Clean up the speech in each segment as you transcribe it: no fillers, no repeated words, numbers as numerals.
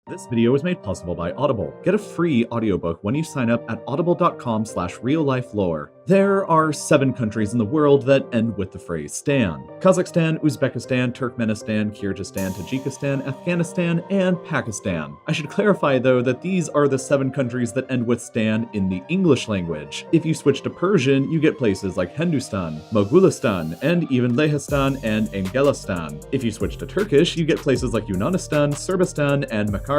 This video was made possible by Audible. Get a free audiobook when you sign up at audible.com/reallifelore. There are 7 countries in the world that end with the phrase Stan: Kazakhstan, Uzbekistan, Turkmenistan, Kyrgyzstan, Tajikistan, Afghanistan, and Pakistan. I should clarify though that these are the 7 countries that end with Stan in the English language. If you switch to Persian, you get places like Hindustan, Mogulistan, and even Lehistan and Engelistan. If you switch to Turkish, you get places like Yunanistan, Serbistan, and Makaristan.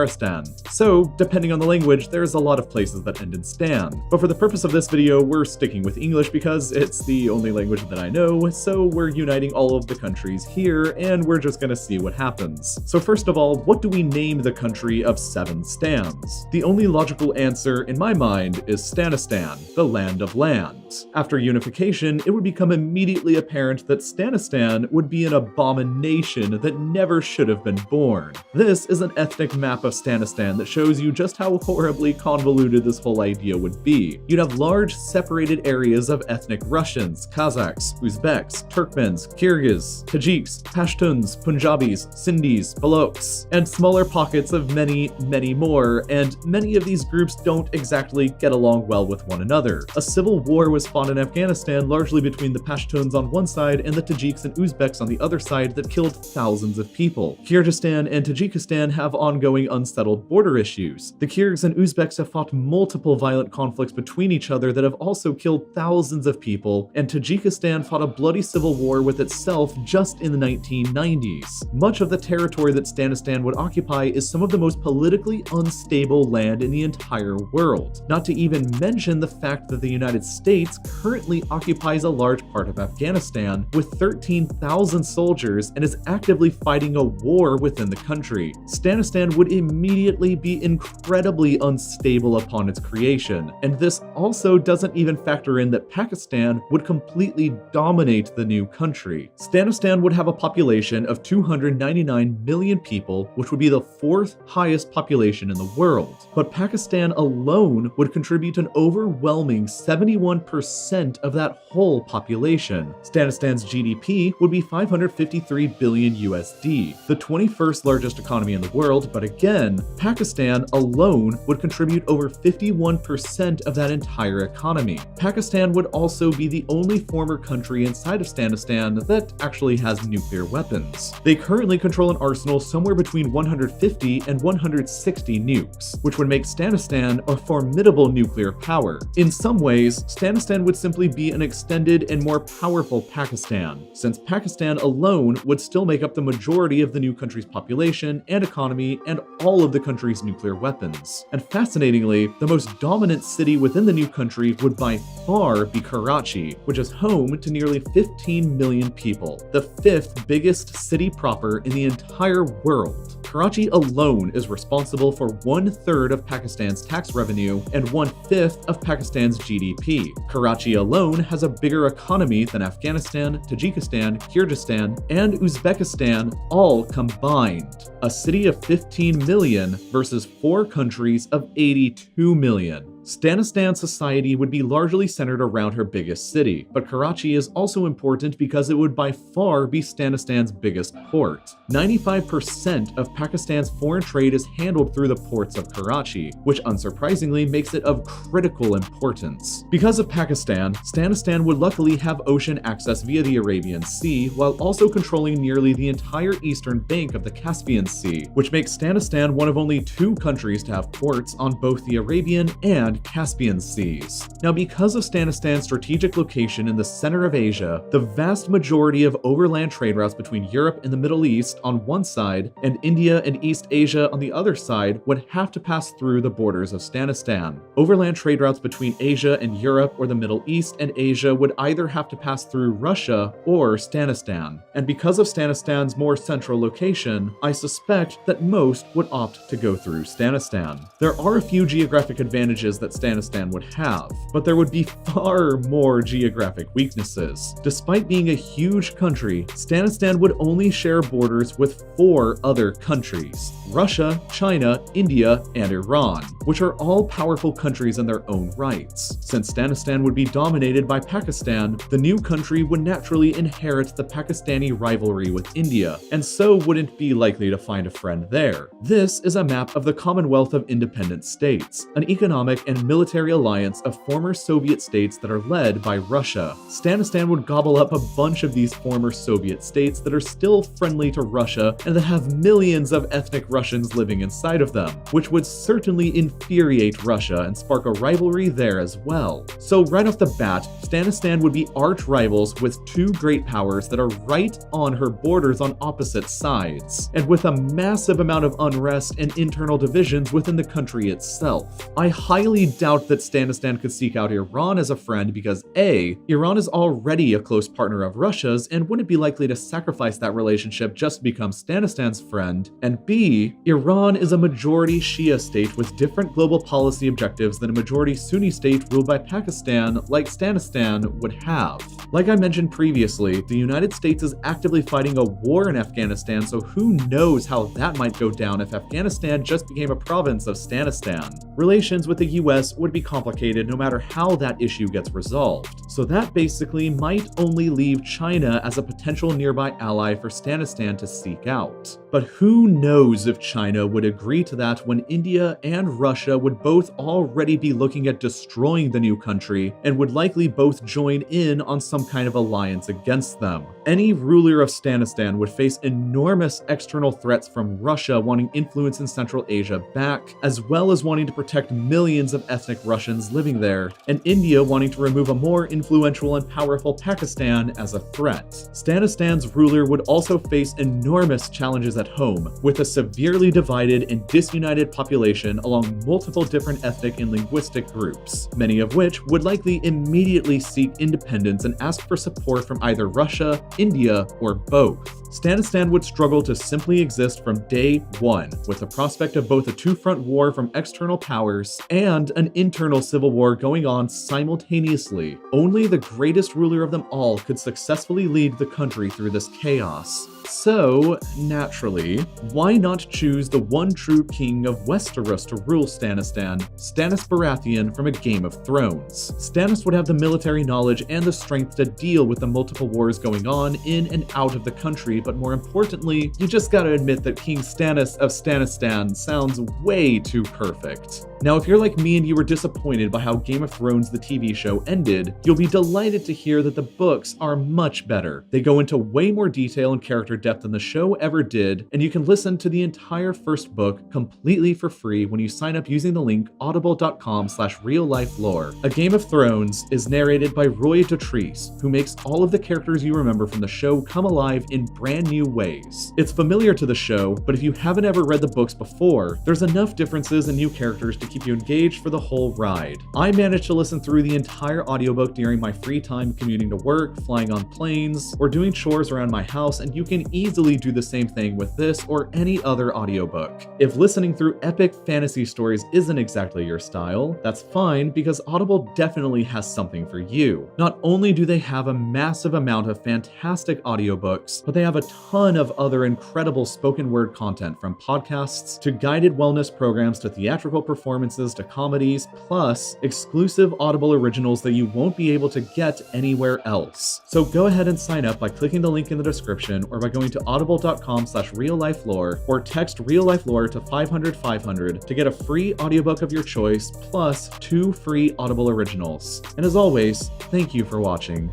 So, depending on the language, there's a lot of places that end in Stan. But for the purpose of this video, we're sticking with English because it's the only language that I know, so we're uniting all of the countries here, and we're just gonna see what happens. So first of all, what do we name the country of 7 Stans? The only logical answer, in my mind, is Stanistan, the land of lands. After unification, it would become immediately apparent that Stanistan would be an abomination that never should have been born. This is an ethnic map of Stanistan that shows you just how horribly convoluted this whole idea would be. You'd have large separated areas of ethnic Russians, Kazakhs, Uzbeks, Turkmens, Kyrgyz, Tajiks, Pashtuns, Punjabis, Sindhis, Balochs, and smaller pockets of many, many more, and many of these groups don't exactly get along well with one another. A civil war was fought in Afghanistan largely between the Pashtuns on one side and the Tajiks and Uzbeks on the other side that killed thousands of people. Kyrgyzstan and Tajikistan have ongoing unsettled border issues. The Kyrgyz and Uzbeks have fought multiple violent conflicts between each other that have also killed thousands of people, and Tajikistan fought a bloody civil war with itself just in the 1990s. Much of the territory that Stanistan would occupy is some of the most politically unstable land in the entire world, not to even mention the fact that the United States currently occupies a large part of Afghanistan with 13,000 soldiers and is actively fighting a war within the country. Stanistan would immediately be incredibly unstable upon its creation, and this also doesn't even factor in that Pakistan would completely dominate the new country. Stanistan would have a population of 299 million people, which would be the 4th highest population in the world. But Pakistan alone would contribute an overwhelming 71% of that whole population. Stanistan's GDP would be 553 billion USD, the 21st largest economy in the world, but again, Pakistan alone would contribute over 51% of that entire economy. Pakistan would also be the only former country inside of Stanistan that actually has nuclear weapons. They currently control an arsenal somewhere between 150 and 160 nukes, which would make Stanistan a formidable nuclear power. In some ways, Stanistan would simply be an extended and more powerful Pakistan, since Pakistan alone would still make up the majority of the new country's population and economy and all of the country's nuclear weapons. And fascinatingly, the most dominant city within the new country would by far be Karachi, which is home to nearly 15 million people, the 5th biggest city proper in the entire world. Karachi alone is responsible for 1/3 of Pakistan's tax revenue and 1/5 of Pakistan's GDP. Karachi alone has a bigger economy than Afghanistan, Tajikistan, Kyrgyzstan, and Uzbekistan all combined. A city of 15 million versus 4 countries of 82 million. Stanistan's society would be largely centered around her biggest city, but Karachi is also important because it would by far be Stanistan's biggest port. 95% of Pakistan's foreign trade is handled through the ports of Karachi, which unsurprisingly makes it of critical importance. Because of Pakistan, Stanistan would luckily have ocean access via the Arabian Sea, while also controlling nearly the entire eastern bank of the Caspian Sea, which makes Stanistan one of only 2 countries to have ports on both the Arabian and Caspian Seas. Now, because of Stanistan's strategic location in the center of Asia, the vast majority of overland trade routes between Europe and the Middle East on one side and India and East Asia on the other side would have to pass through the borders of Stanistan. Overland trade routes between Asia and Europe or the Middle East and Asia would either have to pass through Russia or Stanistan. And because of Stanistan's more central location, I suspect that most would opt to go through Stanistan. There are a few geographic advantages that that Stanistan would have, but there would be far more geographic weaknesses. Despite being a huge country, Stanistan would only share borders with 4 other countries: Russia, China, India, and Iran, which are all powerful countries in their own rights. Since Stanistan would be dominated by Pakistan, the new country would naturally inherit the Pakistani rivalry with India, and so wouldn't be likely to find a friend there. This is a map of the Commonwealth of Independent States, an economic and military alliance of former Soviet states that are led by Russia. Stanistan would gobble up a bunch of these former Soviet states that are still friendly to Russia and that have millions of ethnic Russians living inside of them, which would certainly infuriate Russia and spark a rivalry there as well. So right off the bat, Stanistan would be arch rivals with 2 great powers that are right on her borders on opposite sides, and with a massive amount of unrest and internal divisions within the country itself. I highly doubt that Stanistan could seek out Iran as a friend because A, Iran is already a close partner of Russia's and wouldn't be likely to sacrifice that relationship just to become Stanistan's friend, and B, Iran is a majority Shia state with different global policy objectives than a majority Sunni state ruled by Pakistan like Stanistan would have. Like I mentioned previously, the United States is actively fighting a war in Afghanistan, so who knows how that might go down if Afghanistan just became a province of Stanistan. Relations with the US would be complicated no matter how that issue gets resolved, so that basically might only leave China as a potential nearby ally for Stanistan to seek out. But who knows if China would agree to that when India and Russia would both already be looking at destroying the new country and would likely both join in on some kind of alliance against them. Any ruler of Stanistan would face enormous external threats from Russia wanting influence in Central Asia back, as well as wanting to protect millions of ethnic Russians living there, and India wanting to remove a more influential and powerful Pakistan as a threat. Stanistan's ruler would also face enormous challenges at home, with a severely divided and disunited population along multiple different ethnic and linguistic groups, many of which would likely immediately seek independence and ask for support from either Russia, India, or both. Stanistan would struggle to simply exist from day one, with the prospect of both a two-front war from external powers and an internal civil war going on simultaneously. Only the greatest ruler of them all could successfully lead the country through this chaos. So, naturally, why not choose the one true king of Westeros to rule Stanistan, Stannis Baratheon from A Game of Thrones? Stannis would have the military knowledge and the strength to deal with the multiple wars going on in and out of the country, but more importantly, you just gotta admit that King Stannis of Stanistan sounds way too perfect. Now, if you're like me and you were disappointed by how Game of Thrones the TV show ended, you'll be delighted to hear that the books are much better. They go into way more detail and character depth than the show ever did, and you can listen to the entire first book completely for free when you sign up using the link audible.com/reallifelore. A Game of Thrones is narrated by Roy Dotrice, who makes all of the characters you remember from the show come alive in brand new ways. It's familiar to the show, but if you haven't ever read the books before, there's enough differences and new characters to keep you engaged for the whole ride. I managed to listen through the entire audiobook during my free time commuting to work, flying on planes, or doing chores around my house, and you can easily do the same thing with this or any other audiobook. If listening through epic fantasy stories isn't exactly your style, that's fine because Audible definitely has something for you. Not only do they have a massive amount of fantastic audiobooks, but they have a ton of other incredible spoken word content, from podcasts to guided wellness programs to theatrical performances to comedies, plus exclusive Audible originals that you won't be able to get anywhere else. So go ahead and sign up by clicking the link in the description or by going to audible.com/reallifelore or text reallifelore to 500-500 to get a free audiobook of your choice plus 2 free Audible originals. And as always, thank you for watching.